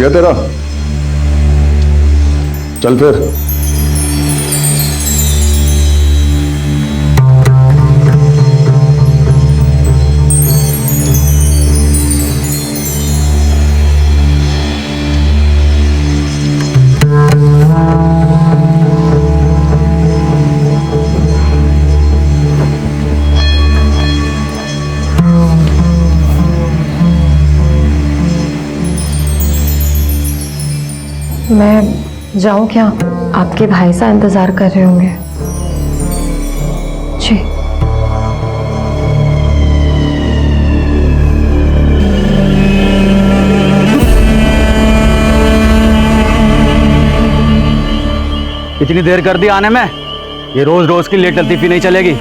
गया तेरा? चल फिर। मैं जाऊं क्या? आपके भाई साहब इंतजार कर रहे होंगे। जी। इतनी देर कर दी आने में, ये रोज रोज की लेट लतीफी नहीं चलेगी।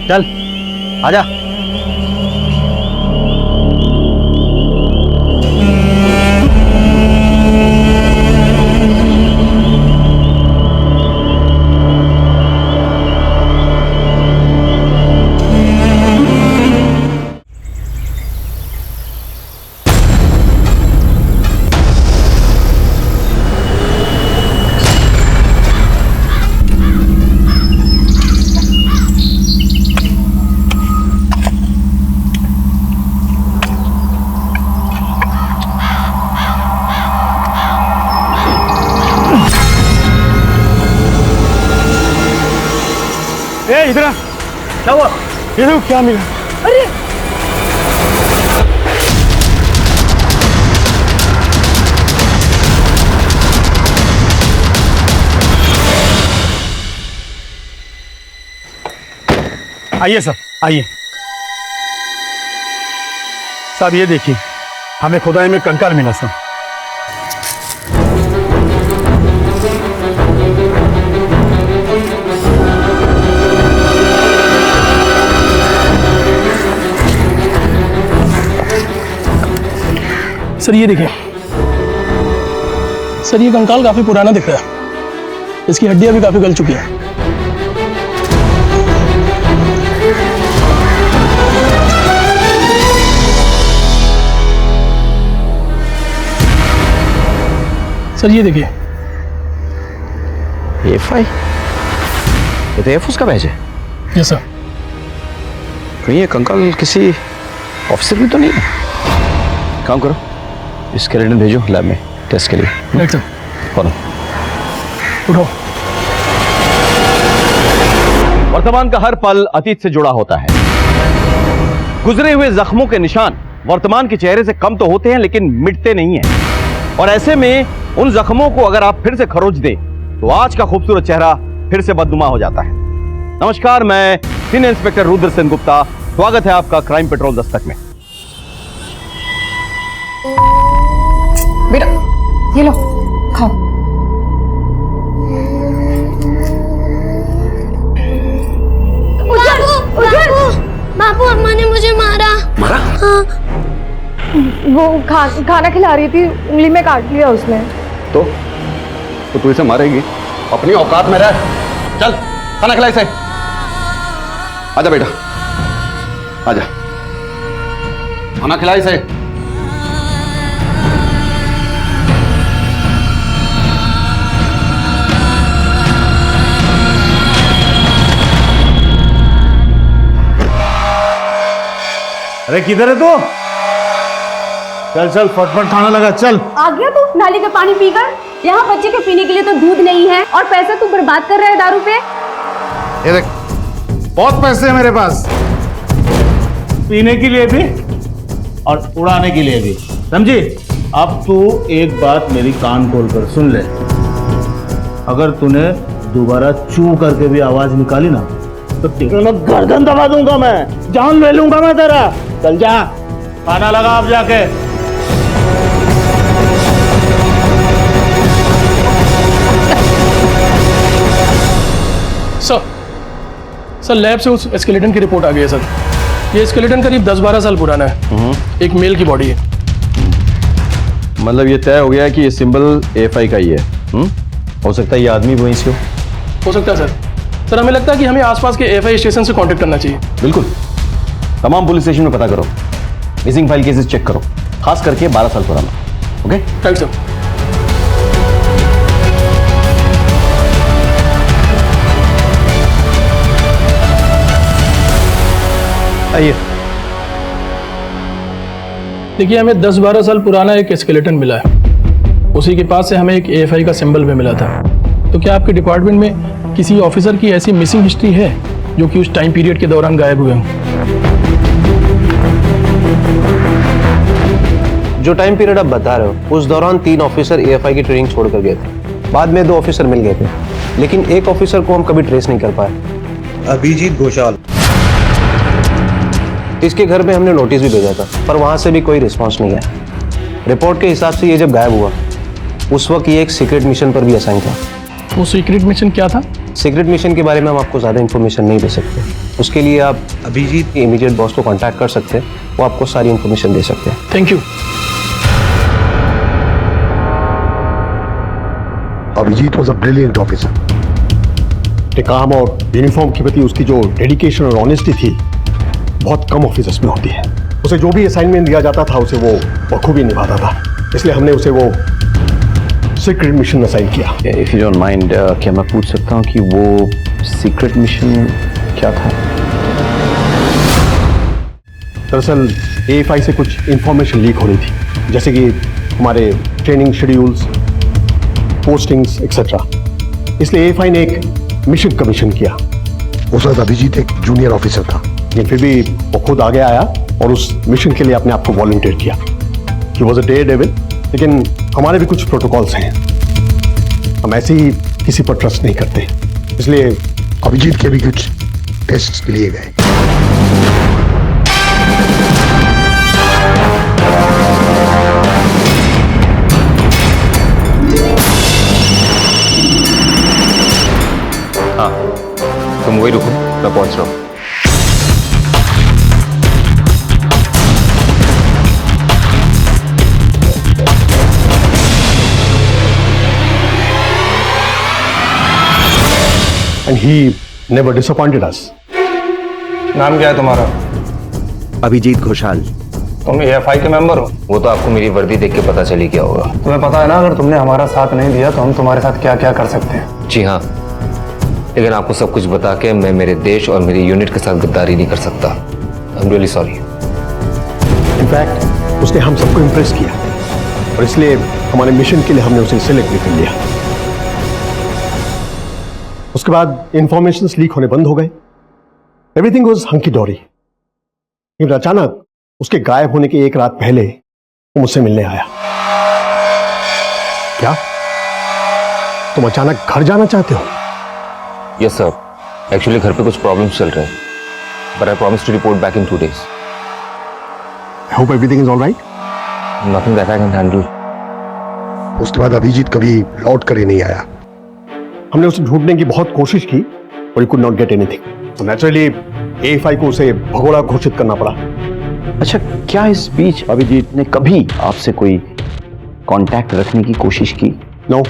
चल आजा। इधर क्या हुआ? ये देखो क्या मिला। अरे आइए सर, आइए। साहब ये देखिए, हमें खुदाई में कंकाल मिला सर। सर ये देखिए, सर ये कंकाल काफी पुराना दिख रहा है, इसकी हड्डियां भी काफी गल चुकी हैं। सर ये देखिए, एफआई, ये तो एयरफोर्स का बैच है। Yes sir. कहीं ये कंकाल किसी ऑफिसर भी तो नहीं है? काम करो, स्केलेटन भेजो लैब में टेस्ट के लिए। Right sir. फॉलो। उठाओ। वर्तमान का हर पल अतीत से जुड़ा होता है। गुजरे हुए जख्मों के निशान वर्तमान के चेहरे से कम तो होते हैं, लेकिन मिटते नहीं हैं। और ऐसे में उन जख्मों को अगर आप फिर से खरोच दें तो आज का खूबसूरत चेहरा फिर से बदनुमा हो जाता है। नमस्कार, मैं सीनियर इंस्पेक्टर रुद्र सेन गुप्ता। स्वागत है आपका क्राइम पेट्रोल दस्तक में। बेटा ये लो, खाओ। बाबू, अम्मा ने मुझे मारा। मारा? हाँ। वो खाना खिला रही थी, उंगली में काट लिया उसने। तो तू इसे मारेगी? अपनी औकात में रह। चल खाना खिला इसे। आजा बेटा, आजा, खाना खिला इसे। अरे किधर है तू? चल चल फटफट खाना लगा, चल। आ गया तू नाली का पानी पीकर? यहाँ बच्चे के पीने के लिए तो दूध नहीं है और पैसा तू बर्बाद कर रहा है दारू पे। ये देख, बहुत पैसे हैं मेरे पास, पीने के लिए भी और उड़ाने के लिए भी, समझी? अब तू एक बात मेरी कान खोल कर सुन ले। अगर तूने दोबारा चू करके भी आवाज निकाली ना तो तेरा ना गर्दन दबा दूंगा, मैं जान ले लूंगा मैं तेरा। चल जा, खाना लगा आप जाके। सर लैब से उस स्केलेटन की रिपोर्ट आ गई है सर। ये स्केलेटन करीब 10-12 साल पुराना है। एक मेल की बॉडी है। मतलब ये तय हो गया है कि ये सिंबल एफआई का ही है। हो सकता है ये आदमी वहीं से हो सकता है सर। सर हमें लगता है कि हमें आसपास के एफआई स्टेशन से कांटेक्ट करना चाहिए। बिल्कुल, तमाम पुलिस स्टेशन में पता करो, मिसिंग फाइल केसेस चेक करो, खास करके 12 साल पुराना। ओके? Right sir. आइए। देखिए, हमें 10-12 साल पुराना एक स्केलेटन मिला है। उसी के पास से हमें एक AFI का सिंबल भी मिला था। तो क्या आपके डिपार्टमेंट में किसी ऑफिसर की ऐसी मिसिंग हिस्ट्री है जो कि उस टाइम पीरियड के दौरान गायब हुए हों? जो टाइम पीरियड आप बता रहे हो उस दौरान 3 ऑफिसर AFI की ट्रेनिंग छोड़कर गए थे। बाद में 2 ऑफिसर मिल गए थे, लेकिन एक ऑफिसर को हम कभी ट्रेस नहीं कर पाए। अभिजीत घोषाल। इसके घर में हमने नोटिस भी भेजा था, पर वहां से भी कोई रिस्पांस नहीं आया। रिपोर्ट के हिसाब से ये जब गायब हुआ उस वक्त ये एक सीक्रेट मिशन पर भी असाइन था। वो सीक्रेट मिशन क्या था? सीक्रेट मिशन के बारे में हम आपको ज़्यादा इन्फॉर्मेशन नहीं दे सकते। उसके लिए आप अभिजीत के इमीडिएट बॉस को कांटेक्ट कर सकते हैं, वो आपको सारी इन्फॉर्मेशन दे सकते हैं। Thank you. Abhijeet was a brilliant officer. काम और यूनिफॉर्म के प्रति उसकी जो डेडिकेशन और ऑनेस्टी थी बहुत कम ऑफिसर्स में होती है। उसे जो भी असाइनमेंट दिया जाता था उसे वो बखूबी निभाता था, इसलिए हमने उसे वो सीक्रेट मिशन असाइन किया। इफ यू डोंट माइंड, क्या मैं पूछ सकता हूँ कि वो सीक्रेट मिशन क्या था? दरअसल AFI से कुछ इंफॉर्मेशन लीक हो रही थी, जैसे कि हमारे ट्रेनिंग शेड्यूल्स, पोस्टिंग्स एक्सेट्रा। इसलिए AFI ने एक मिशन कमीशन किया। उस वक्त अभिजीत एक जूनियर ऑफिसर था, लेकिन फिर भी वो खुद आगे आया और उस मिशन के लिए अपने आप को वॉलंटियर किया। ही वॉज अ डेयरडेविल, लेकिन हमारे भी कुछ प्रोटोकॉल्स हैं। हम ऐसे ही किसी पर ट्रस्ट नहीं करते, इसलिए अभिजीत के भी कुछ टेस्ट लिए गए। हाँ, तुम वही रुको, मैं पहुंच रहा हूँ। and he never disappointed us. नाम क्या है तुम्हारा? अभिजीत घोषाल। तुम AFI के मेंबर हो? वो तो आपको मेरी वर्दी देख के पता चली क्या होगा। तुम्हें पता है ना, अगर तुमने हमारा साथ नहीं दिया तो हम तुम्हारे साथ क्या क्या कर सकते हैं। जी हाँ, लेकिन आपको सब कुछ बता के मैं मेरे देश और मेरी यूनिट के साथ गद्दारी नहीं कर सकता। I am really sorry. In fact उसने हम सबको इम्प्रेस किया और इसलिए हमारे मिशन के लिए हमने उसे सिलेक्ट भी कर लिया। उसके बाद इंफॉर्मेशन लीक होने बंद हो गए। एवरीथिंग वाज हंकी डोरी। लेकिन अचानक उसके गायब होने के 1 रात पहले वो मुझसे मिलने आया। क्या तुम अचानक घर जाना चाहते हो? यस सर, एक्चुअली घर पे कुछ प्रॉब्लम्स चल रहे हैं, but I promise to report back in 2 days। I hope everything is all right. Nothing that I can handle. उसके बाद अभिजीत कभी लौट कर ही नहीं आया। हमने उसे ढूंढने की बहुत कोशिश की और he could not get anything. तो नेचुरली AFI को उसे भगोड़ा घोषित करना पड़ा। अच्छा, क्या इस बीच अभिजीत ने कभी आपसे कोई कांटेक्ट रखने की कोशिश की? No,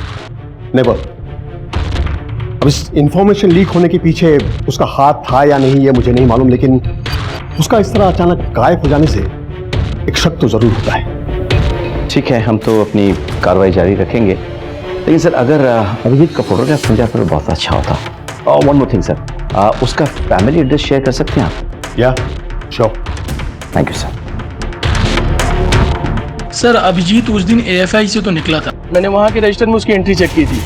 never. अब इस इंफॉर्मेशन लीक होने के पीछे उसका हाथ था या नहीं ये मुझे नहीं मालूम, लेकिन उसका इस तरह अचानक गायब हो जाने से एक शक तो जरूर होता है। ठीक है, हम तो अपनी कार्रवाई जारी रखेंगे, लेकिन सर अगर अभिजीत का फोटोग्राफ मिल जाए तो बहुत अच्छा होता। वन मोर थिंग सर, उसका फैमिली एड्रेस शेयर कर सकते हैं आप? Yeah sure. Thank you sir. Sir, Abhijeet उस दिन AFI से तो निकला था। मैंने वहाँ के रजिस्टर में उसकी एंट्री चेक की थी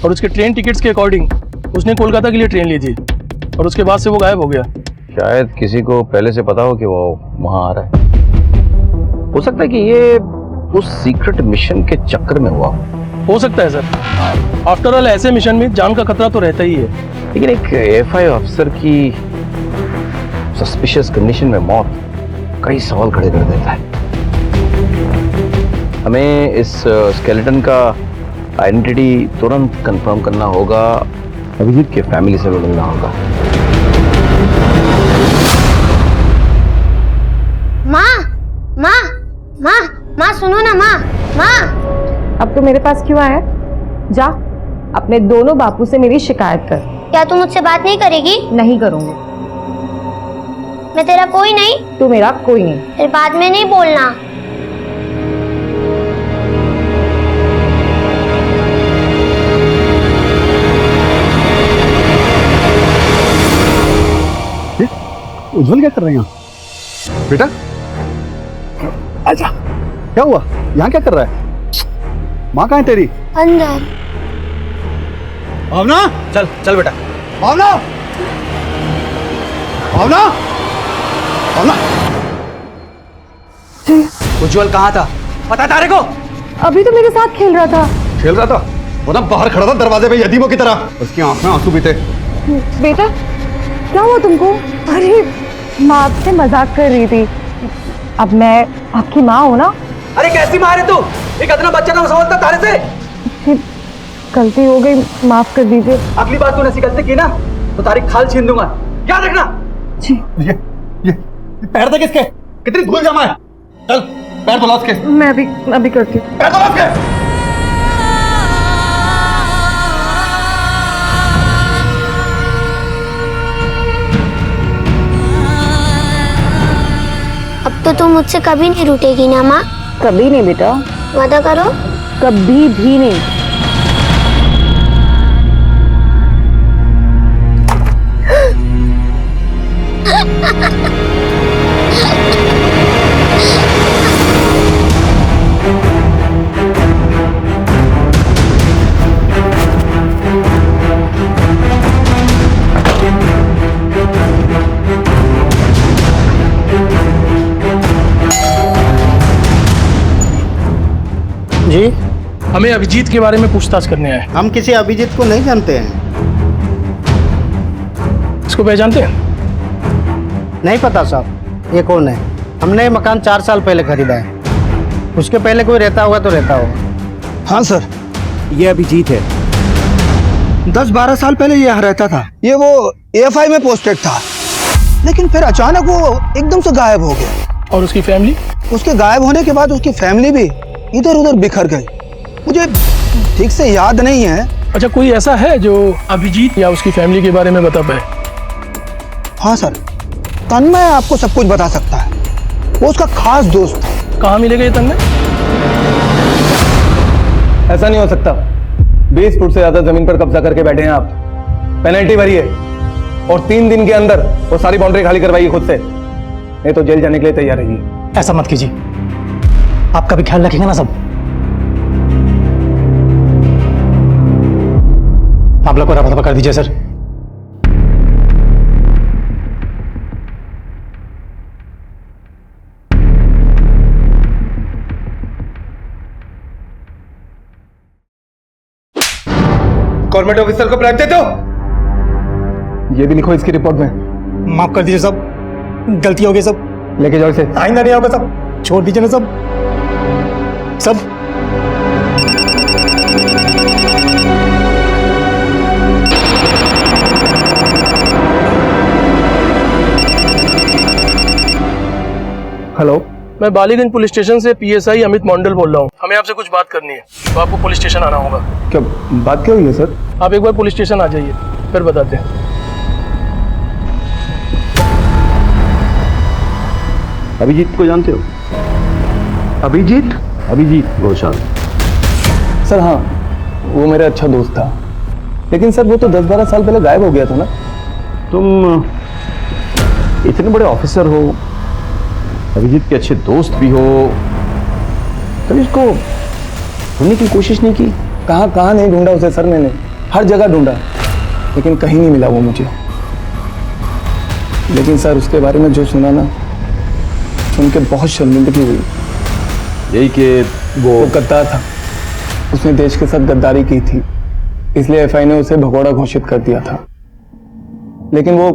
और उसके ट्रेन टिकट्स के अकॉर्डिंग उसने कोलकाता के लिए ट्रेन ली थी और उसके बाद से वो गायब हो गया। शायद किसी को पहले से पता हो कि वो वहां आ रहा है। हो सकता है कि ये उस सीक्रेट मिशन के चक्कर में हुआ हो सकता है सर। आफ्टर ऑल ऐसे मिशन में जान का खतरा तो रहता ही है। लेकिन एक AFI ऑफिसर की सस्पिशियस कंडीशन में मौत कई सवाल खड़े कर देता है। हमें इस स्केलेटन का आइडेंटिटी तुरंत कंफर्म करना होगा, अभिजीत के फैमिली से मिलना होगा। माँ माँ माँ माँ सुनो ना माँ माँ। अब तो मेरे पास क्यों आया? जा अपने दोनों बापू से मेरी शिकायत कर। क्या तू मुझसे बात नहीं करेगी? नहीं करूंगी। मैं तेरा कोई नहीं? तू मेरा कोई नहीं। फिर बाद में नहीं बोलना। उज्जवल क्या कर रहे हैं यहाँ? बेटा आजा। क्या हुआ? यहाँ क्या कर रहा है? माँ कहाँ है तेरी? अंदर। भावना, चल चल बेटा। भावना, भावना, भावना। उज्जवल कहाँ था पता है तारे को? अभी तो मेरे साथ खेल रहा था। खेल रहा था? वो ना बाहर खड़ा था दरवाजे पे यतीमों की तरह, उसकी आंख में आंसू भी थे। बेटा क्या हुआ तुमको? अरे माँ आपसे मजाक कर रही थी। अब मैं आपकी माँ हूँ ना। अरे कैसी मारे तू? एक इतना बच्चा ना समझता तारे से। गलती हो गई, माफ कर दीजिए। अगली बार तूने ऐसी गलती की ना तो तारी खाल छीन दूंगा, याद रखना। जी। ये पैर देख इसके, कितनी धूल जमा है। चल पैर धुला इसके। मैं अभी करती हूँ। पैर धुला इसके। अब तो तुम मुझसे कभी नहीं रूठेगी ना माँ? कभी नहीं बेटा, वादा करो। कभी भी नहीं। जी, हमें अभिजीत के बारे में पूछताछ करने आए। हम किसी अभिजीत को नहीं जानते हैं। इसको पहचानते हैं? नहीं पता साहब, ये कौन है? हमने ये मकान 4 साल पहले खरीदा है। उसके पहले कोई रहता होगा तो रहता होगा। हाँ सर, ये अभिजीत है। 10-12 साल पहले ये यहाँ रहता था। ये वो AFI में पोस्टेड था, लेकिन फिर अचानक वो एकदम से गायब हो गया। और उसकी फैमिली? उसके गायब होने के बाद उसकी फैमिली भी इधर उधर बिखर गई। मुझे ठीक से याद नहीं है। अच्छा, कोई ऐसा है जो अभिजीत या उसकी फैमिली के बारे में बता पाए? हाँ सर, तन्मय आपको सब कुछ बता सकता है। वो उसका खास दोस्त था। कहाँ मिलेगा ये तन्मय? ऐसा नहीं हो सकता। 20 फुट से ज्यादा जमीन पर कब्जा करके बैठे हैं आप। पेनल्टी भरी है और 3 दिन के अंदर वो सारी बाउंड्री खाली करवाइए खुद से, नहीं तो जेल जाने के लिए तैयार रहिए। ऐसा मत कीजिए, आपका भी ख्याल रखेंगे ना सब। आप लोग को रफा दफा कर दीजिए सर। गवर्नमेंट ऑफिसर को ब्राइब देते हो? ये भी लिखो इसकी रिपोर्ट में। माफ कर दीजिए सब, गलती हो गई सब। लेके जाओ इसे। आइंदा नहीं होगा सब, छोड़ दीजिए ना सब। हेलो, मैं बालीगंज पुलिस स्टेशन से PSI अमित मंडल बोल रहा हूँ। हमें आपसे कुछ बात करनी है, तो आपको पुलिस स्टेशन आना होगा। क्या बात क्या हुई है सर? आप एक बार पुलिस स्टेशन आ जाइए, फिर बताते हैं। अभिजीत को जानते हो? अभिजीत घोषाल। सर हाँ, वो मेरा अच्छा दोस्त था, लेकिन सर वो तो 10-12 साल पहले गायब हो गया था ना। तुम इतने बड़े ऑफिसर हो, अभिजीत के अच्छे दोस्त भी हो, कभी इसको ढूंढने की कोशिश नहीं की? कहाँ नहीं ढूंढा उसे सर, मैंने हर जगह ढूंढा, लेकिन कहीं नहीं मिला वो मुझे। लेकिन सर उसके बारे में जो सुना ना, सुन के बहुत शर्मिंदगी हुई। यही कि वो गद्दार था, उसने देश के साथ गद्दारी की थी, इसलिए FI ने उसे भगोड़ा घोषित कर दिया था। लेकिन वो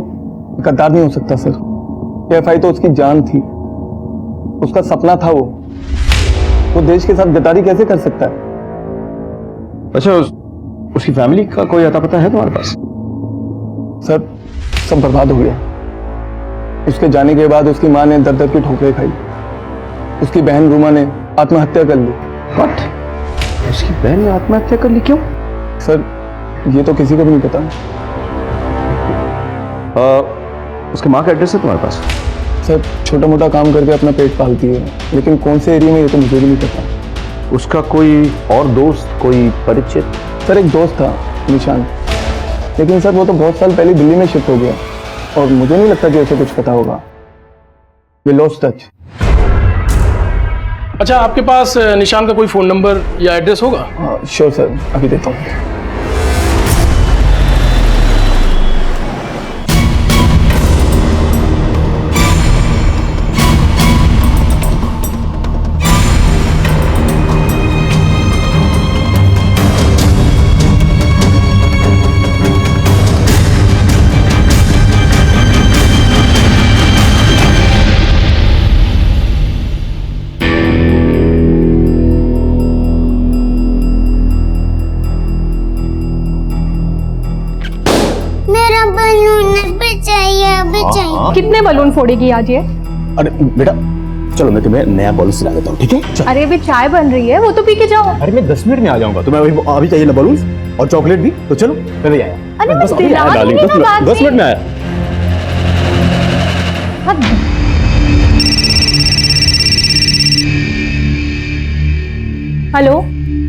गद्दार नहीं हो सकता सर। FI तो उसकी जान थी, उसका सपना था। वो देश के साथ गद्दारी कैसे कर सकता है? अच्छा, उसकी फैमिली का कोई अता पता है तुम्हारे पास? सर सब बर्बाद हो गया। उसके जाने के बाद उसकी माँ ने दर की ठोकरें खाई। उसकी बहन रूमा ने आत्महत्या कर ली। What? उसकी बहन ने आत्महत्या कर ली? क्यों? सर ये तो किसी को भी नहीं पता। उसके माँ का एड्रेस है तुम्हारे पास? सर छोटा मोटा काम करके अपना पेट पालती है, लेकिन कौन से एरिया में ये तो मुझे भी नहीं पता। उसका कोई और दोस्त, कोई परिचित? सर एक दोस्त था निशान, लेकिन सर वो तो बहुत साल पहले दिल्ली में शिफ्ट हो गया। और मुझे नहीं लगता कि उसे कुछ पता होगा। ये लॉस्ट टच। अच्छा, आपके पास निशान का कोई फ़ोन नंबर या एड्रेस होगा? श्योर सर, अभी देता हूँ। कितने बलून फोड़ेगी आज ये? अरे बेटा चलो मैं तुम्हें नया बॉल सिला देता हूँ, ठीक है? अरे अभी चाय बन रही है, वो तो पी के जाओ। अरे मैं 10 मिनट में आ जाऊंगा। तुम्हें अभी चाहिए ना बलून और चॉकलेट भी? तो चलो मैं भी आया। अरे बस अभी आया डार्लिंग, 10 मिनट में आया। हेलो,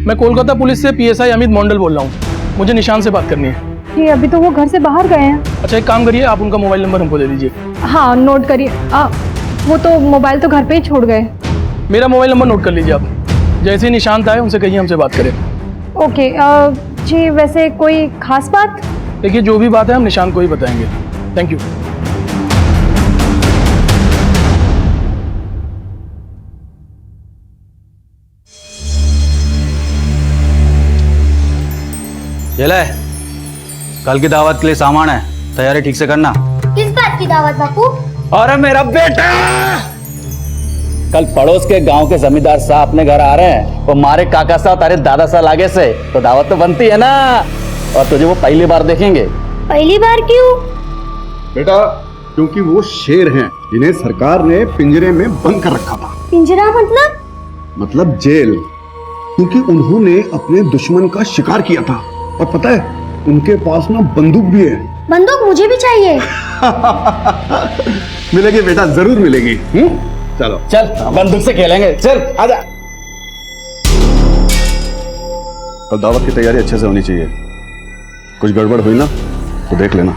मैं कोलकाता पुलिस से PSI अमित मंडल बोल रहा हूँ। मुझे निशान से बात करनी है। ये अभी तो वो घर से बाहर गए हैं। अच्छा, एक काम करिए, आप उनका मोबाइल नंबर हमको दे दीजिए। हाँ, नोट करिए। वो तो मोबाइल तो घर पे ही छोड़ गए। मेरा मोबाइल नंबर नोट कर लीजिए आप। जैसे ही निशांत आए उनसे कहिए हमसे बात करें। ओके। जी, वैसे कोई खास बात? देखिए, जो भी बात है हम निशांत को ही बताएंगे। Thank you. ये ले, कल की दावत के लिए सामान है, तैयारी ठीक से करना। किस बात की दावत बापू? अरे मेरा बेटा, कल पड़ोस के गांव के जमींदार साहब अपने घर आ रहे हैं। वो मारे काका साहब तारे दादा साहब आगे से, तो दावत तो बनती है ना। और तुझे वो पहली बार देखेंगे। पहली बार क्यों? बेटा क्योंकि वो शेर हैं जिन्हें सरकार ने पिंजरे में बंद कर रखा था। पिंजरा मतलब जेल, क्योंकि उन्होंने अपने दुश्मन का शिकार किया था। और पता है उनके पास ना बंदूक भी है। बंदूक मुझे भी चाहिए। मिलेगी बेटा, जरूर मिलेगी। चलो चल, बंदूक से खेलेंगे। चल आजा। कल दावत की तैयारी अच्छे से होनी चाहिए। कुछ गड़बड़ हुई ना तो देख लेना।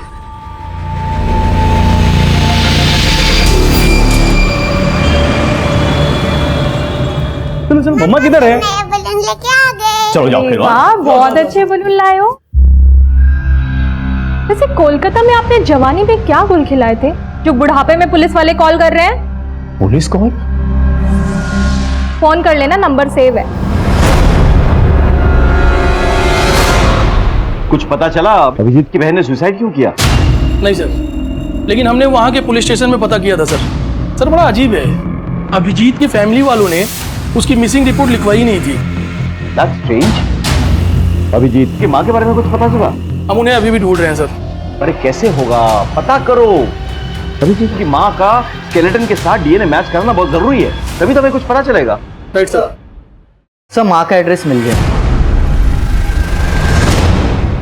चलो मम्मा किधर है? बलून लेके आ गए। चलो जाओ खेलो। वाह, बहुत अच्छे बलून लाए हो। वैसे कोलकाता में आपने जवानी में क्या गुल खिलाए थे जो बुढ़ापे में पुलिस वाले कॉल कर रहे हैं? Police call? फोन कर लेना, नंबर सेव है। कुछ पता चला अभिजीत की बहन ने सुसाइड क्यों किया? नहीं सर, लेकिन हमने वहाँ के पुलिस स्टेशन में पता किया था सर। सर बड़ा अजीब है, अभिजीत की फैमिली वालों ने उसकी मिसिंग रिपोर्ट लिखवाई नहीं थी। That's strange। अभिजीत की माँ के बारे में कुछ पता चला? हम उन्हें अभी भी ढूंढ रहे हैं सर। अरे कैसे होगा, पता करो। अभिजीत की माँ का स्केलेटन के साथ डीएनए मैच करना बहुत जरूरी है, तभी तो हमें कुछ पता चलेगा। Right sir. सर माँ का एड्रेस मिल गया।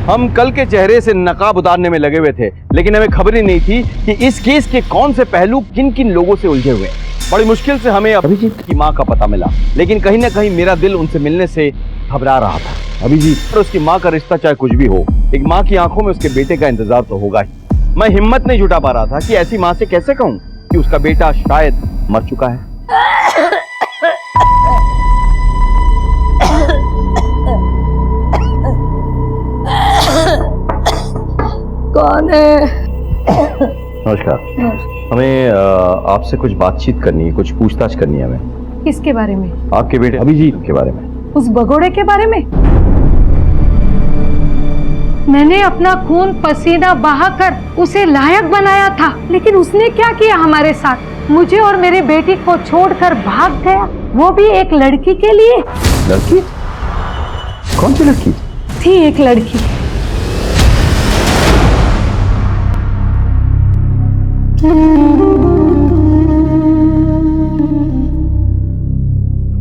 हम कल के चेहरे से नकाब उतारने में लगे हुए थे, लेकिन हमें खबर ही नहीं थी कि इस केस के कौन से पहलू किन किन लोगों से उलझे हुए। बड़ी मुश्किल से हमें अभिजीत की माँ का पता मिला, लेकिन कहीं ना कहीं मेरा दिल उनसे मिलने से घबरा रहा था। अभिजीत और उसकी माँ का रिश्ता चाहे कुछ भी हो, एक माँ की आंखों में उसके बेटे का इंतजार तो होगा ही। मैं हिम्मत नहीं जुटा पा रहा था कि ऐसी माँ से कैसे कहूँ कि उसका बेटा शायद मर चुका है। कौन है? नमस्कार। हमें आपसे कुछ बातचीत करनी है, कुछ पूछताछ करनी है हमें। किसके बारे में? आपके बेटे अभिजीत के बारे में। उस भगोड़े के बारे में? मैंने अपना खून पसीना बहाकर उसे लायक बनाया था, लेकिन उसने क्या किया हमारे साथ? मुझे और मेरे बेटी को छोड़कर भाग गया, वो भी एक लड़की के लिए। लड़की? कौन सी लड़की? थी एक लड़की।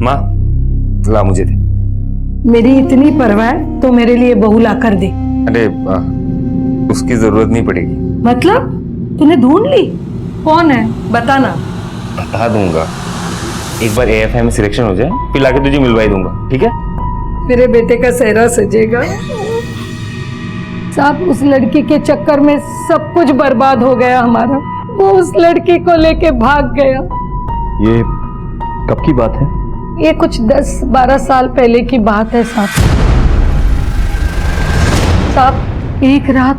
माँ ला मुझे दे। मेरी इतनी परवाह है तो मेरे लिए बहू ला कर दे। अरे उसकी जरूरत नहीं पड़ेगी। मतलब तूने ढूंढ ली? कौन है बताना। बता दूंगा, एक बार AFI में सिलेक्शन हो जाए फिर लाके तुझे मिलवाई दूंगा, ठीक है? मेरे बेटे का सेहरा सजेगा। साहब उस लड़की के चक्कर में सब कुछ बर्बाद हो गया हमारा। वो उस लड़की को लेके भाग गया। ये कब की बात है? ये कुछ 10-12 साल पहले की बात है साहब। साहब एक रात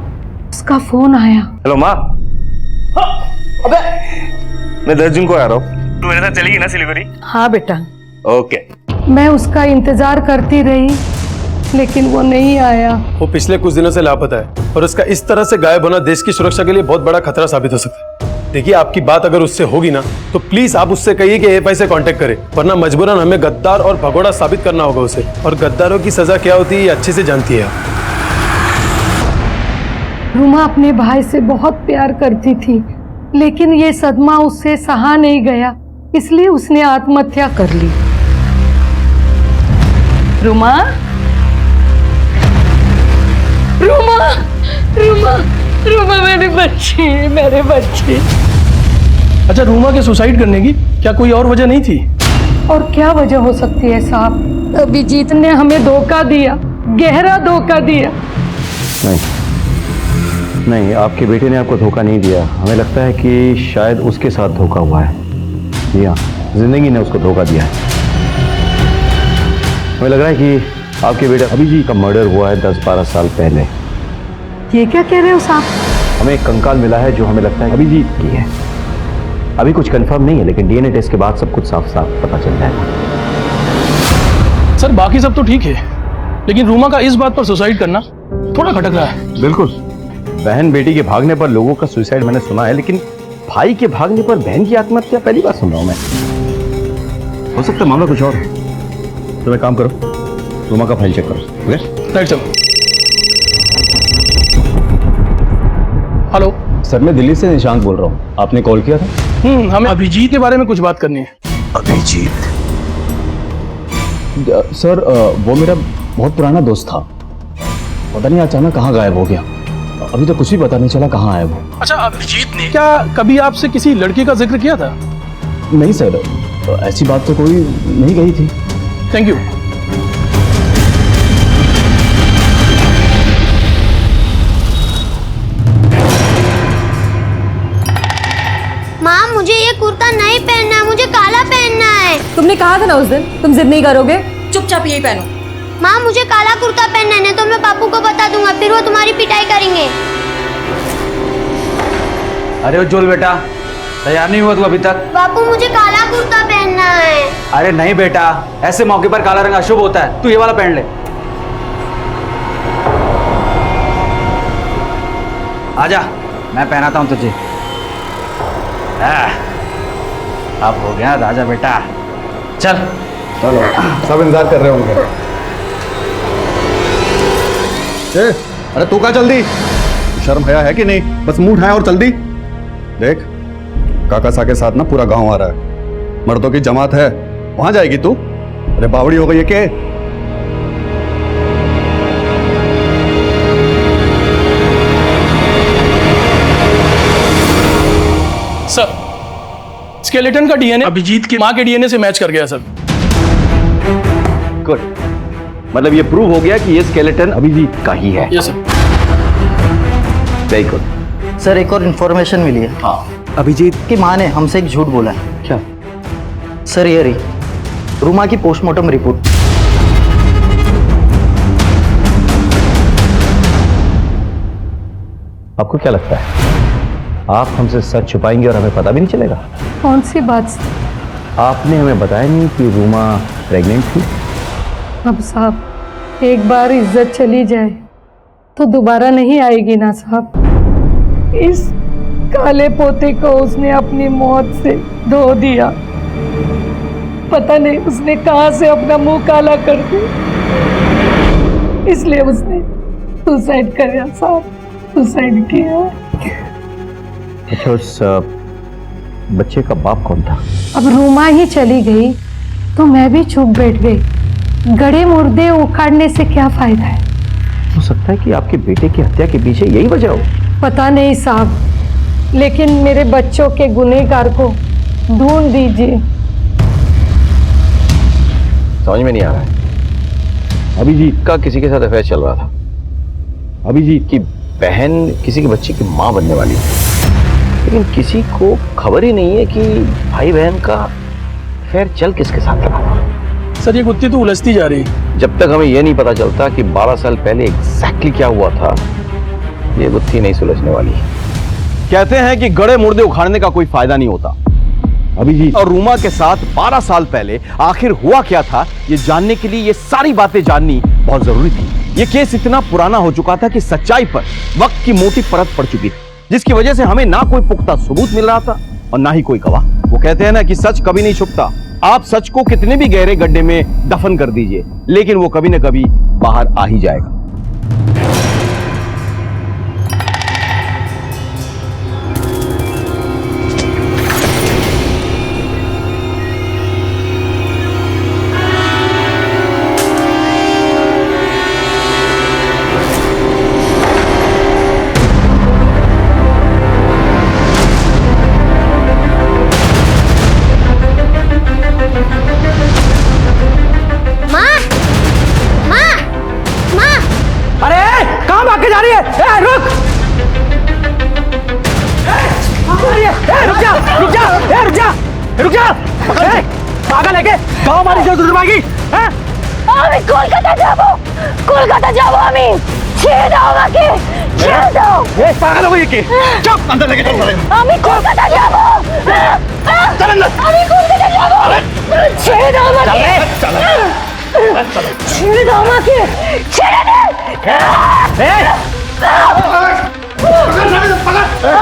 उसका फोन आया। हेलो माँ। अबे मैं 10 जून को आ रहा हूँ, तू मेरे साथ चलेगी ना सिलीगुड़ी? हाँ बेटा। ओके। मैं उसका इंतजार करती रही लेकिन वो नहीं आया। वो पिछले कुछ दिनों से लापता है और उसका इस तरह से गायब होना देश की सुरक्षा के लिए बहुत बड़ा खतरा साबित हो सकता है। देखिए, आपकी बात अगर उससे होगी ना तो प्लीज आप उससे कहिए कि एएफआई से कांटेक्ट करे, वरना मजबूरन हमें गद्दार और भगोड़ा साबित करना होगा उसे। और गद्दारों की सजा क्या होती है ये अच्छे से जानती है आप। रूमा अपने भाई से बहुत प्यार करती थी लेकिन ये सदमा उससे सहा नहीं गया, इसलिए उसने आत्महत्या कर ली। रूमा, रूमा, रूमा, रूमा मेरे बच्चे। अच्छा, रूमा के सुसाइड करने की क्या कोई और वजह नहीं थी? और क्या वजह हो सकती है साहब? अभिजीत ने हमें धोखा दिया, गहरा धोखा दिया। नहीं, आपके बेटे ने आपको धोखा नहीं दिया। हमें लगता है कि शायद उसके साथ धोखा हुआ है। जी हाँ, जिंदगी ने उसको धोखा दिया है। हमें लग रहा है कि आपके बेटे अभिजीत का मर्डर हुआ है 10-12 साल पहले। ये क्या कह रहे हो साहब? हमें एक कंकाल मिला है जो हमें लगता है अभिजीत की है। अभी कुछ कंफर्म नहीं है लेकिन डीएनए टेस्ट के बाद सब कुछ साफ साफ पता चल जाएगा। सर बाकी सब तो ठीक है लेकिन रूमा का इस बात पर सुसाइड करना थोड़ा खटक रहा है। बिल्कुल, बहन बेटी के भागने पर लोगों का सुसाइड मैंने सुना है, लेकिन भाई के भागने पर बहन की आत्महत्या पहली बार सुन रहा हूं मैं। हो सकता है मामला कुछ और है। तो मैं काम करो, रूमा का फाइल चेक करो। Okay right sir. Hello sir, मैं दिल्ली से निशांत बोल रहा हूँ। आपने कॉल किया था? हमें अभिजीत के बारे में कुछ बात करनी है। अभिजीत? सर वो मेरा बहुत पुराना दोस्त था, पता नहीं अचानक कहाँ गायब हो गया। अभी तो कुछ भी पता नहीं चला कहाँ है वो। अच्छा, अभिजीत ने क्या कभी आपसे किसी लड़के का जिक्र किया था? नहीं सर, ऐसी बात तो कोई नहीं कही थी। Thank you. माँ मुझे ये कुर्ता नहीं पहनना है, मुझे काला पहनना है। तुमने कहा था ना उस दिन तुम जिद नहीं करोगे, चुपचाप यही पहनो। माँ मुझे काला कुर्ता पहनना है, नहीं तो मैं पापू को बता दूंगा, फिर वो तुम्हारी पिटाई करेंगे। अरे उज्जवल बेटा, तैयार नहीं हुआ तू अभी तक? पापू मुझे काला कुर्ता पहनना है। अरे नहीं बेटा, ऐसे मौके पर काला रंग अशुभ होता है, तू ये वाला पहन ले। आजा, मैं पहनाता हूं तुझे। अब हो गया राजा बेटा, चल। चलो, सब इंतजार कर रहे होंगे। अरे तू कहाँ जल्दी? शर्म हया है कि नहीं? बस मुंह उठाया और चल दी। देख, काका सा के साथ ना पूरा गांव आ रहा है, मर्दों की जमात है, वहां जाएगी तू? अरे बावड़ी हो गई है के? सर, स्केलेटन का डीएनए अभिजीत की मां के डीएनए से मैच कर गया सर। गुड, मतलब ये प्रूव हो गया कि ये स्केलेटन अभिजीत का ही है। Yes sir. Very good. Sir एक और इन्फॉर्मेशन मिली है। हाँ। अभिजीत की माँ ने हमसे एक झूठ बोला है। क्या? सर ये रही रूमा की पोस्टमार्टम रिपोर्ट। आपको क्या लगता है आप हमसे सच छुपाएंगे और हमें पता भी नहीं चलेगा? कौन सी बात? आपने हमें बताया नहीं कि रूमा प्रेग्नेंट थी। अब साहब एक बार इज्जत चली जाए तो दोबारा नहीं आएगी ना साहब। इस काले पोते को उसने अपनी मौत से धो दिया। पता नहीं उसने कहां से अपना मुंह काला कर दिया, इसलिए उसने सुसाइड किया साहब, सुसाइड किया। अच्छा, उस बच्चे का बाप कौन था? अब रूमा ही चली गई तो मैं भी चुप बैठ गई। गड़े मुर्दे उखाड़ने से क्या फायदा है? हो सकता है कि आपके बेटे की हत्या के पीछे यही वजह हो। पता नहीं साहब, लेकिन मेरे बच्चों के गुनहगार को ढूंढ दीजिए। समझ में नहीं आ रहा है। अभिजीत का किसी के साथ अफेयर चल रहा था, अभिजीत की बहन किसी के बच्चे की माँ बनने वाली है, लेकिन किसी को खबर ही नहीं है कि भाई बहन का अफेयर चल किसके साथ रहा हुआ। सर ये गुत्थी तो उलझती जा रही है। जब तक हमें यह नहीं पता चलता कि 12 साल पहले एग्जैक्टली क्या हुआ था, ये गुत्थी नहीं सुलझने वाली। कहते हैं कि गड़े मुर्दे उखाड़ने का कोई फायदा नहीं होता। अभिजीत और रूमा के साथ 12 साल पहले आखिर हुआ क्या था, ये जानने के लिए ये सारी बातें जाननी बहुत जरूरी थी। ये केस इतना पुराना हो चुका था कि सच्चाई पर वक्त की मोटी परत पड़ चुकी थी, जिसकी वजह से हमें ना कोई पुख्ता सबूत मिल रहा था और ना ही कोई गवाह। वो कहते हैं ना कि सच कभी नहीं छुपता। आप सच को कितने भी गहरे गड्ढे में दफन कर दीजिए, लेकिन वो कभी ना कभी बाहर आ ही जाएगा। कोलकाता जाबो আমি ছেড়ে দাও আমাকে ছেড়ে দাও ये पागल हो गई कि चुप अंदर लेके चल আমি কলকাতা যাব चल अंदर আমি কলকাতা যাব ছেড়ে দাও আমাকে ছেড়ে দাও আমাকে ছেড়ে দে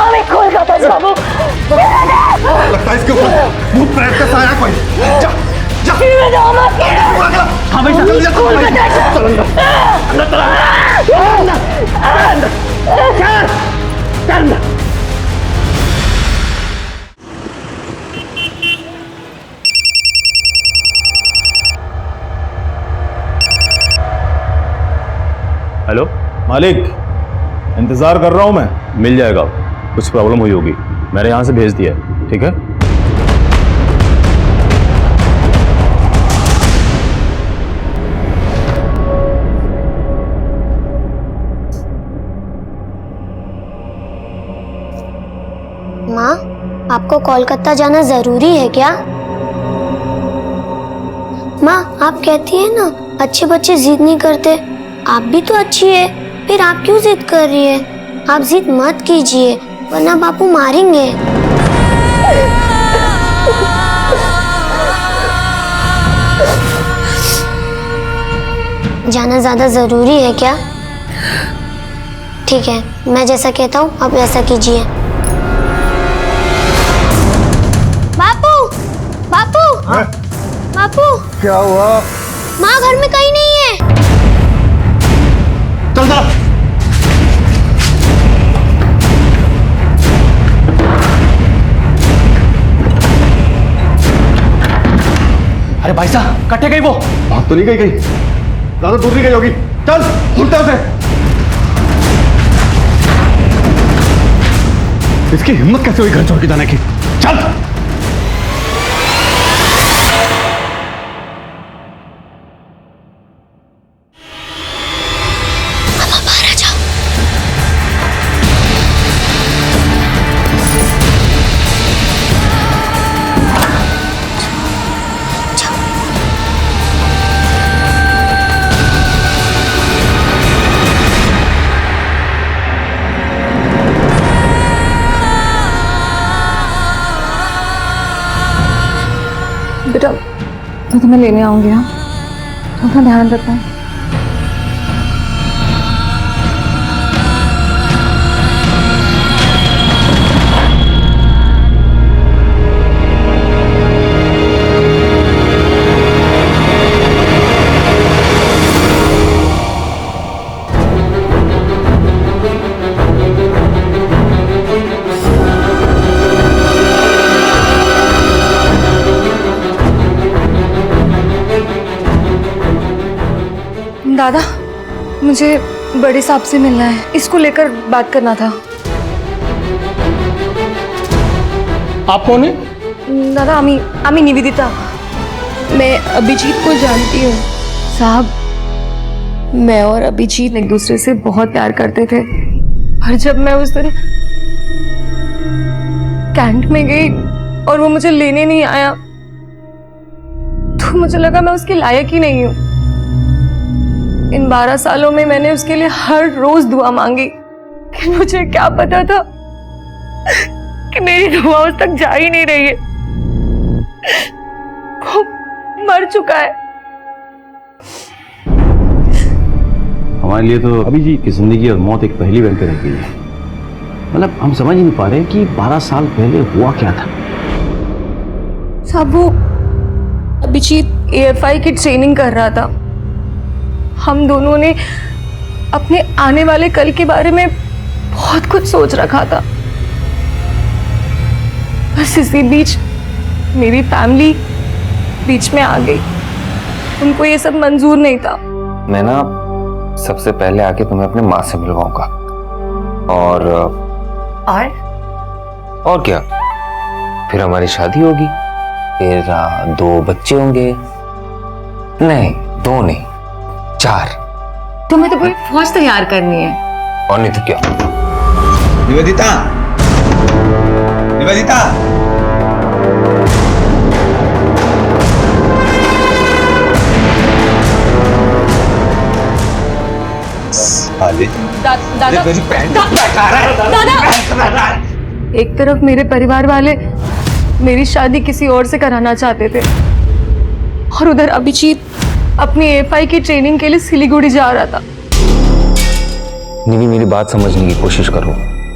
আমি কলকাতা যাব लगता है इसके ऊपर भूत प्रेत का साया कोई जा जा ছেড়ে দাও আমাকে हाँ भाई चल जा কলকাতা चल अंदर हेलो मालिक, इंतजार कर रहा हूं मैं। मिल जाएगा, कुछ प्रॉब्लम हुई होगी, मैंने यहां से भेज दिया है। ठीक है, माँ, आपको कोलकाता जाना जरूरी है क्या? माँ, आप कहती है ना अच्छे बच्चे जिद नहीं करते। आप भी तो अच्छी है, फिर आप क्यों जिद कर रही है? आप जिद मत कीजिए, वरना बापू मारेंगे। जाना ज्यादा जरूरी है क्या? ठीक है, मैं जैसा कहता हूँ आप वैसा कीजिए। बापू, बापू, बापू, क्या हुआ? माँ घर में कहीं नहीं है। चल चल अरे भाई साहब, कटे गई वो। भाग तो नहीं गई, कहीं ज्यादा दूर नहीं गई होगी। चल ढूंढते उसे। इसकी हिम्मत कैसे हुई घर छोड़ के जाने की? चल बेटा, मैं तुम्हें लेने आऊंगी। हाँ, तुम अपना ध्यान रखना। दादा, मुझे बड़े साहब से मिलना है, इसको लेकर बात करना था। आप कौन है? दादा, आमी निवेदिता। मैं अभिजीत को जानती हूँ। साहब, मैं और अभिजीत एक दूसरे से बहुत प्यार करते थे, और जब मैं उस दिन कैंट में गई और वो मुझे लेने नहीं आया तो मुझे लगा मैं उसके लायक ही नहीं हूं। इन 12 सालों में मैंने उसके लिए हर रोज दुआ मांगी, लेकिन मुझे क्या पता था कि मेरी दुआ उस तक जा ही नहीं रही है। वो मर चुका है। हमारे लिए तो अभिजीत की जिंदगी और मौत एक पहेली बनकर रह गई है। मतलब हम समझ ही नहीं पा रहे कि 12 साल पहले हुआ क्या था। साहब, वो अभिजीत AFI की ट्रेनिंग कर रहा था। हम दोनों ने अपने आने वाले कल के बारे में बहुत कुछ सोच रखा था। बस इसी बीच मेरी फैमिली बीच में आ गई। उनको ये सब मंजूर नहीं था। मैं ना सबसे पहले आके तुम्हें अपने माँ से मिलवाऊंगा और क्या, फिर हमारी शादी होगी, फिर 2 बच्चे होंगे। नहीं 2 नहीं 4। तुम्हें तो पूरी फौज तैयार करनी है। और नहीं तो क्या। निवेदिता, निवेदिता, दादा, एक तरफ मेरे परिवार वाले मेरी शादी किसी और से कराना चाहते थे, और उधर अभिजीत अपनी AFI की ट्रेनिंग के लिए सिलीगुड़ी जा रहा था। निवी, मेरी बात समझने की कोशिश करो,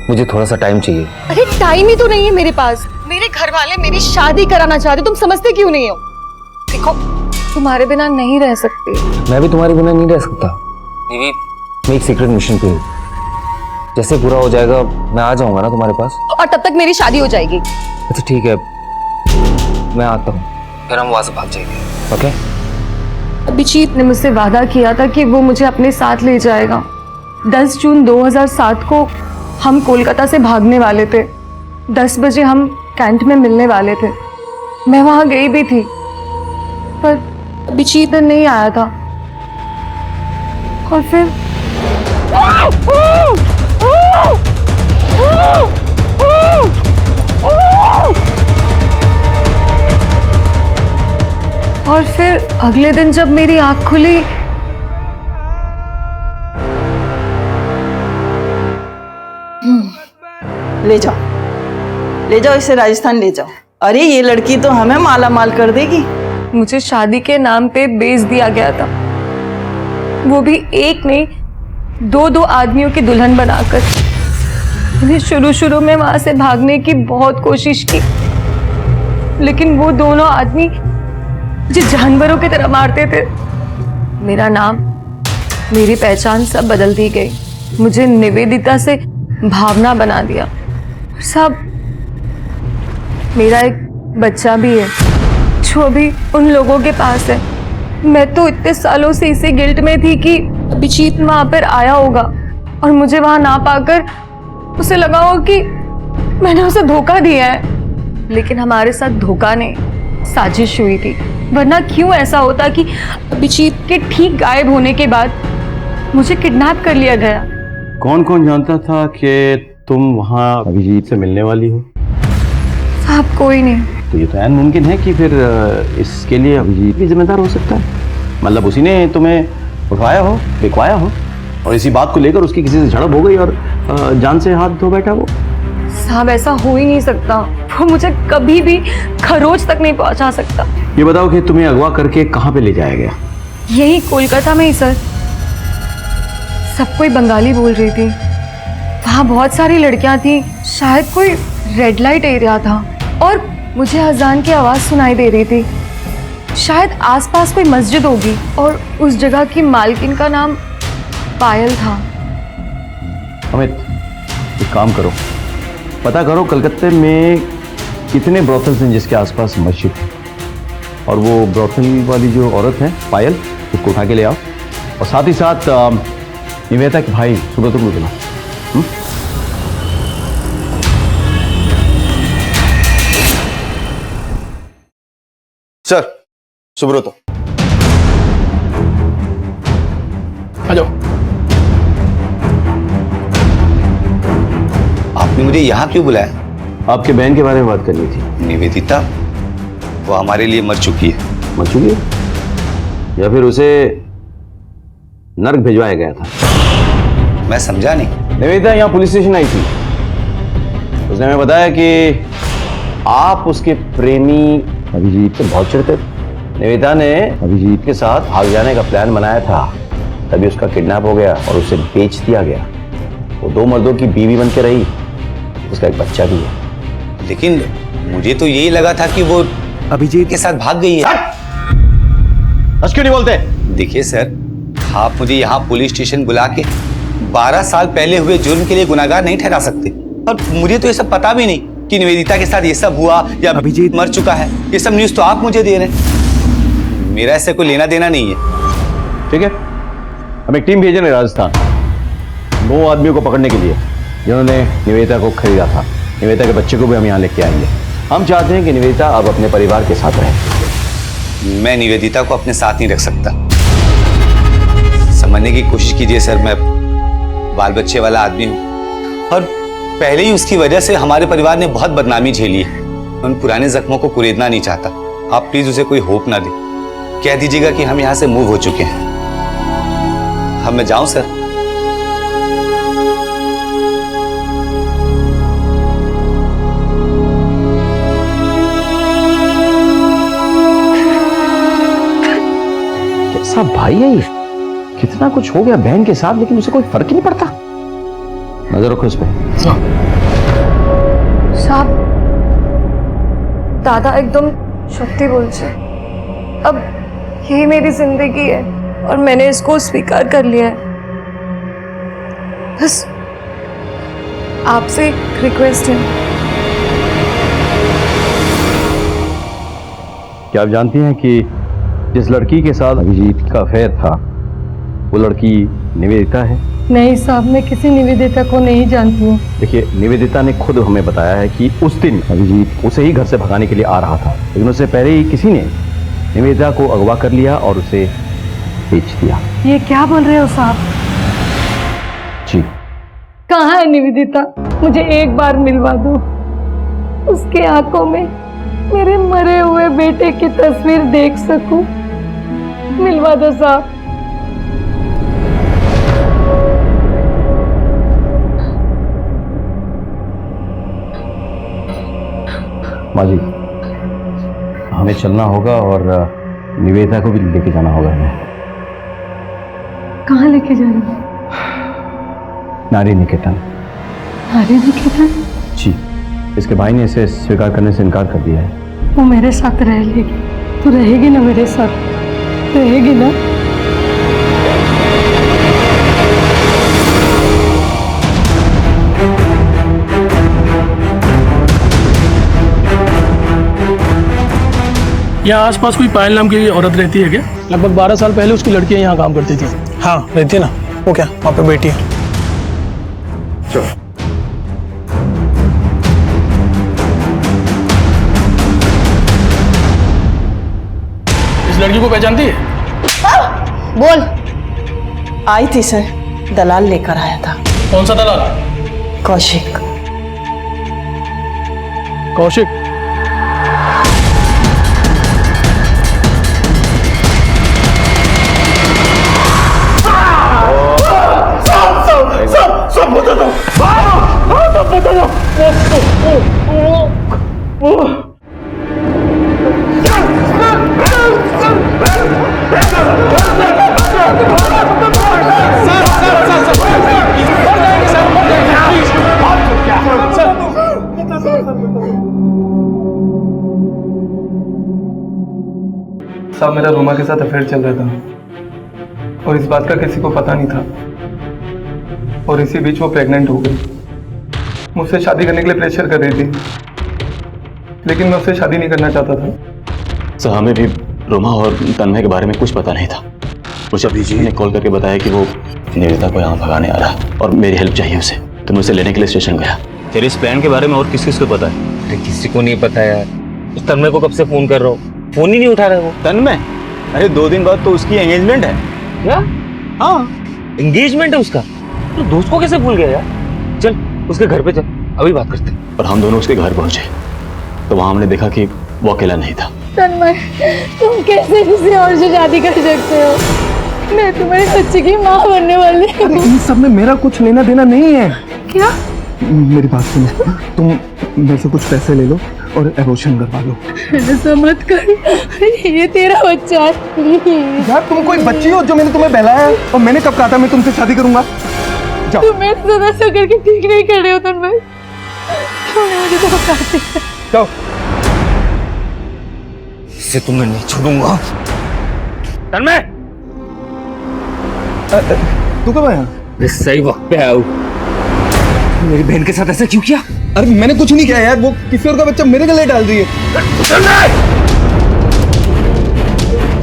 मुझे थोड़ा सा टाइम चाहिए। अरे टाइम ही तो नहीं है मेरे पास। मेरे घर वाले मेरी शादी कराना चाहते, तुम समझते क्यों नहीं हो? देखो, तुम्हारे बिना नहीं रह सकती। मैं भी तुम्हारे बिना नहीं रह सकता। निवी, मैं एक सीक्रेट मिशन पे हूँ। जैसे पूरा हो जाएगा मैं आ जाऊंगा ना तुम्हारे पास, और तब तक मेरी शादी हो जाएगी। अच्छा ठीक है, मैं आता हूँ, फिर हम वहां से भाग जाएंगे। ओके? अभिजीत ने मुझसे वादा किया था कि वो मुझे अपने साथ ले जाएगा। 10 जून 2007 को हम कोलकाता से भागने वाले थे। 10 बजे हम कैंट में मिलने वाले थे। मैं वहां गई भी थी, पर अभिजीत नहीं आया था। और फिर अगले दिन जब मेरी आंख खुली, ले जाओ इसे राजस्थान ले जाओ। अरे ये लड़की तो हमें माला माल कर देगी। मुझे शादी के नाम पे बेच दिया गया था, वो भी एक नहीं 2 आदमियों की दुल्हन बनाकर। मैंने शुरू में वहां से भागने की बहुत कोशिश की, लेकिन वो दोनों आदमी मुझे जानवरों की तरह मारते थे। मेरा नाम, मेरी पहचान सब बदल दी गई। मुझे निवेदिता से भावना बना दिया। सब, मेरा एक बच्चा भी है जो अभी उन लोगों के पास है। मैं तो इतने सालों से इसी गिल्ट में थी कि अभिजीत वहां पर आया होगा और मुझे वहां ना पाकर उसे लगा हो कि मैंने उसे धोखा दिया है। लेकिन हमारे साथ धोखा नहीं, साजिश हुई थी। वरना क्यों ऐसा होता कि अभिजीत के ठीक गायब होने के बाद मुझे किडनैप कर लिया गया। कौन कौन जानता था कि तुम वहां अभिजीत से मिलने वाली हो? साहब, कोई नहीं। तो ये तो ऐन मुमकिन है कि फिर इसके लिए अभिजीत भी जिम्मेदार हो सकता है। मतलब उसी ने तुम्हें उठाया हो, बिकवाया हो, और इसी बात को लेकर उसकी किसी से झड़प हो गई और जान से हाथ धो बैठा वो। साहब, ऐसा हो ही नहीं सकता। वो मुझे कभी भी खरोच तक नहीं पहुंचा सकता। ये बताओ कि तुम्हें अगवा करके कहाँ पे ले जाया गया? यही कोलकाता में ही सर। सब कोई बंगाली बोल रही थी। वहाँ बहुत सारी लड़कियां थी। शायद कोई रेड लाइट एरिया था और मुझे अजान की आवाज सुनाई दे रही थी। शायद आसपास कोई मस्जिद होगी और उस जगह की मालकिन का नाम पायल था। अमित, एक काम करो, पता करो कलकत्ते में कितने ब्रोथल्स हैं जिसके आसपास मस्जिद है, और वो ब्रोथल वाली जो औरत है पायल, उसको उठा के ले आओ। और साथ ही साथ निवेदिता के भाई सुब्रत को बुलाओ। सर, सुब्रतो। अच्छा आपने मुझे यहाँ क्यों बुलाया? आपके बहन के बारे में बात करनी थी। निवेदिता, वो हमारे लिए मर चुकी है। मर चुकी है या फिर उसे नर्क भिजवाया गया था? मैं समझा नहीं। निवेदिता यहाँ पुलिस स्टेशन आई थी। उसने हमें बताया कि आप उसके प्रेमी अभिजीत से बहुत चिढ़ते थे। निवेदिता ने अभिजीत के साथ भाग जाने का प्लान बनाया था, तभी उसका किडनैप हो गया और उसे बेच दिया गया। वो 2 मर्दों की बीवी बन के रही, उसका एक बच्चा भी है। लेकिन मुझे तो यही लगा था कि वो अभिजीत के साथ भाग गई है। क्यों नहीं बोलते? देखिए सर, आप मुझे यहाँ पुलिस स्टेशन बुला के 12 साल पहले हुए जुर्म के लिए गुनाहगार नहीं ठहरा सकते। और मुझे तो ये सब पता भी नहीं कि निवेदिता के साथ ये सब हुआ या अभिजीत मर चुका है। ये सब न्यूज़ तो आप मुझे दे रहे हैं, मेरा इससे कोई लेना देना नहीं है। ठीक है, हम एक टीम भेज रहे हैं राजस्थान 9 आदमियों को पकड़ने के लिए जिन्होंने निवेदिता को खरीदा था। निवेदिता के बच्चे को भी हम यहाँ लेके आएंगे। हम चाहते हैं कि निवेदिता अब अपने परिवार के साथ रहे। मैं निवेदिता को अपने साथ नहीं रख सकता। समझने की कोशिश कीजिए सर, मैं बाल बच्चे वाला आदमी हूँ और पहले ही उसकी वजह से हमारे परिवार ने बहुत बदनामी झेली है। उन पुराने जख्मों को कुरेदना नहीं चाहता। आप प्लीज उसे कोई होप ना दे। कह दीजिएगा कि हम यहाँ से मूव हो चुके हैं। अब मैं जाऊं सर? कैसा भाई है ये? कितना कुछ हो गया बहन के साथ, लेकिन उसे कोई फर्क ही नहीं पड़ता। नजर रखो इस पे। साहब, दादा एकदम सत्य बोल छे। अब यही मेरी जिंदगी है और मैंने इसको स्वीकार कर लिया है। बस आपसे एक रिक्वेस्ट है। क्या आप जानती हैं कि जिस लड़की के साथ अभिजीत का अफेयर था वो लड़की निवेदिता है? नहीं साहब, मैं किसी निवेदिता को नहीं जानती हूँ। देखिए, निवेदिता ने खुद हमें बताया है कि उस दिन अभिजीत उसे ही घर से भगाने के लिए आ रहा था, लेकिन उससे पहले ही किसी ने निवेदिता को अगवा कर लिया और उसे बेच दिया। ये क्या बोल रहे हो साहब? जी। कहाँ है निवेदिता? मुझे एक बार मिलवा दो। उसके आंखों में मेरे मरे हुए बेटे की तस्वीर देख सकूं। मिलवा दो साहब। माँ जी, हमें चलना होगा और निवेदिता को भी लेके जाना होगा हमें। कहाँ लेके जा रहे हो? नारी निकेतन। नारी निकेतन? जी, इसके भाई ने इसे स्वीकार करने से इनकार कर दिया है। वो मेरे साथ रह लेगी। तू रहेगी ना मेरे साथ? रहेगी ना? यहाँ आसपास कोई पायल नाम की औरत रहती है क्या? लगभग 12 साल पहले उसकी लड़कियां यहाँ काम करती थी। हाँ रहती है ना। वो क्या वहाँ पे बैठी है? चलो। इस लड़की को पहचानती है? बोल। आई थी सर, दलाल लेकर आया था। कौन सा दलाल? कौशिक। कौशिक? सब बता दो, सब बता दो। साहब, मेरा रोमा के साथ अफेयर चल रहा था और इस बात का किसी को पता नहीं था और इसी बीच वो प्रेग्नेंट हो गई। मुझसे शादी करने के लिए प्रेशर कर रही थी, लेकिन मैं उससे शादी नहीं करना चाहता था। सर, हमें भी रोमा और तन्मय के बारे में कुछ पता नहीं था। मुझे अभिजीत ने कॉल करके बताया कि वो निवेदिता को यहाँ भगाने आ रहा है और मेरी हेल्प चाहिए उसे, तो मैं उसे लेने के लिए स्टेशन गया। तेरे इस प्लान के बारे में और किस किस को पता है? अरे किसी को नहीं पता यार। उस तन्मय को कब से फोन कर रहा हूँ, फोन ही नहीं उठा रहे वो। तन्मय? अरे 2 दिन बाद तो उसकी एंगेजमेंट है। क्या? हाँ, एंगेजमेंट है उसका? तो दोस्त को कैसे भूल गया यार? चल उसके घर पे चल, अभी बात करते हैं। और हम दोनों उसके घर पहुंचे तो वहां हमने देखा कि वो अकेला नहीं था। तन्मय, तुम कैसे किसी और से शादी कर सकते हो? मैं तुम्हारे बच्चे की माँ बनने वाली हूँ। इन सब में मेरा कुछ लेना देना नहीं है। क्या? मेरी बात सुनो, तुम मेरे से कुछ पैसे ले लो और एबॉर्शन करवा लो। ऐसा मत कर, ये तेरा बच्चा है, प्लीज। यार तुम कोई बच्ची हो जो मैंने तुम्हें बहलाया और मैंने कब कहा था मैं तुमसे शादी करूंगा? जाओ। तुम मेरे साथ ऐसा करके ठीक नहीं कर रहे हो तन्मय। मुझे तो बताते। जाओ। इसे तुम्हें नहीं छोड़ूंगा। तन्मय, तू कब आया? मैं सही वक्त पे आया हूँ। मेरी बहन के साथ ऐसा क्यों किया? अरे मैंने कुछ नहीं किया यार, वो किसी और का बच्चा मेरे गले डाल रही है।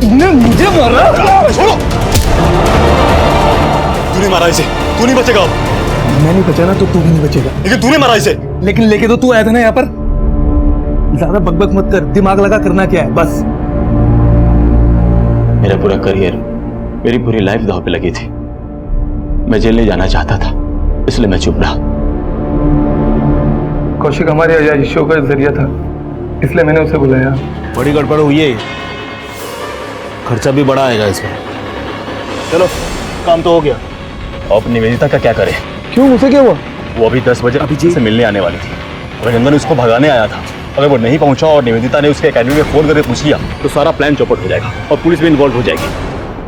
तुमने मुझे मारा? छोड़ो। तूने मारा इसे, तू नहीं बचेगा। मैं नहीं बचा ना तो तू भी नहीं बचेगा। लेकिन तूने मारा इसे। लेकिन लेके तो तू आया था ना यहाँ पर। ज्यादा बकबक मत कर, दिमाग लगा करना क्या है बस। मेरा पूरा करियर, मेरी पूरी लाइफ दांव पे लगी थी। मैं जेल नहीं जाना चाहता था, इसलिए मैं चुप रहा। कौशिक हमारे आजादिशों का जरिया था, इसलिए मैंने उसे बुलाया। बड़ी गड़बड़ हुई है, खर्चा भी बड़ा आएगा इसमें। चलो काम तो हो गया। अब निवेदिता का क्या करें? क्यों, उसे क्या हुआ? वो अभी 10 बजे अभिजीत से मिलने आने वाली थी। रंजन उसको भगाने आया था। अगर वो नहीं पहुंचा और निवेदिता ने उसके एकेडमी में फोन करके पूछ लिया तो सारा प्लान चौपट हो जाएगा और पुलिस भी इन्वॉल्व हो जाएगी।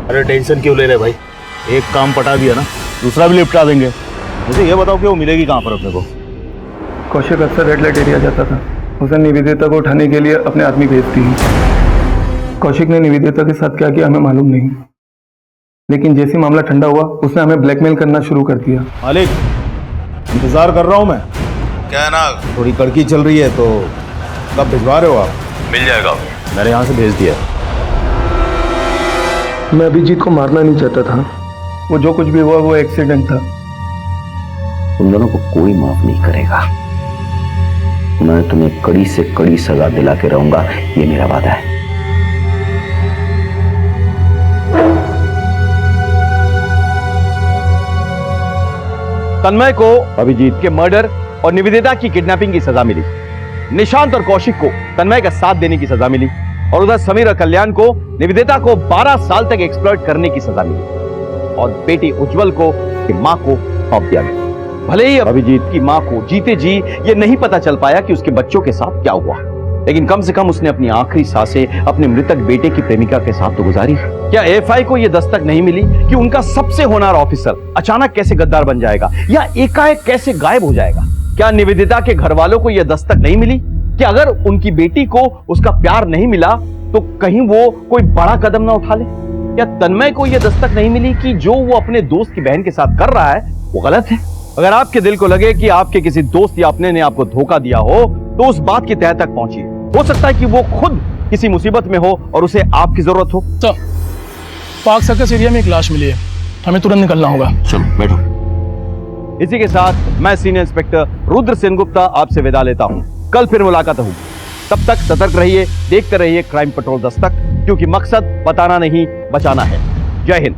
अरे टेंशन क्यों ले रहे भाई, एक काम पटा दिया ना, दूसरा भी निपटा देंगे। मुझे ये बताओ कि वो मिलेगी कहाँ पर अपने को? कौशिक अक्सर रेड लाइट एरिया जाता था। उसे निवेदिता को उठाने के लिए अपने आदमी भेजती है। कौशिक ने निवेदिता के साथ क्या किया हमें मालूम नहीं, लेकिन जैसे मामला ठंडा हुआ उसने हमें ब्लैकमेल करना शुरू कर दिया। मालिक, इंतजार कर रहा हूँ मैं। क्या है ना, थोड़ी कड़की चल रही है तो कब भिजवा रहे हो आप? मिल जाएगा। मैंने यहाँ से भेज दिया। मैं अभिजीत को मारना नहीं चाहता था, वो जो कुछ भी हुआ वो एक्सीडेंट था। तुम दोनों को कोई माफ नहीं करेगा। मैं तुम्हें कड़ी से कड़ी सजा दिला के रहूंगा, ये मेरा वादा है। तन्मय को अभिजीत के मर्डर और निवेदिता की किडनैपिंग की सजा मिली। निशांत और कौशिक को तन्मय का साथ देने की सजा मिली और उधर समीर और कल्याण को निवेदिता को 12 साल तक एक्सप्लॉइट करने की सजा मिली और बेटी उज्जवल को मां को सौंप दिया गया। भले ही अभिजीत की मां को जीते जी ये नहीं पता चल पाया कि उसके बच्चों के साथ क्या हुआ, लेकिन कम से कम उसने अपनी आखिरी सांसें अपने मृतक बेटे की प्रेमिका के साथ तो गुजारी। क्या एएफआई को यह दस्तक नहीं मिली कि उनका सबसे होनहार ऑफिसर अचानक कैसे गद्दार बन जाएगा या एकाएक कैसे गायब हो जाएगा? क्या निवेदिता के घर वालों को यह दस्तक नहीं मिली कि अगर उनकी बेटी को उसका प्यार नहीं मिला तो कहीं वो कोई बड़ा कदम ना उठा ले? क्या तन्मय को यह दस्तक नहीं मिली कि जो वो अपने दोस्त की बहन के साथ कर रहा है वो गलत है? अगर आपके दिल को लगे कि आपके किसी दोस्त या अपने ने आपको धोखा दिया हो तो उस बात की तह तक पहुंचिए। हो सकता है कि वो खुद किसी मुसीबत में हो और उसे आपकी जरूरत हो। तो पाक सर्कस एरिया में एक लाश मिली है, हमें तुरंत निकलना होगा। चलो बैठो। इसी के साथ मैं सीनियर इंस्पेक्टर रुद्र सेनगुप्ता आपसे विदा लेता हूं। कल फिर मुलाकात होगी, तब तक सतर्क रहिए, देखते रहिए क्राइम पेट्रोल दस्तक, क्योंकि मकसद बताना नहीं बचाना है। जय हिंद।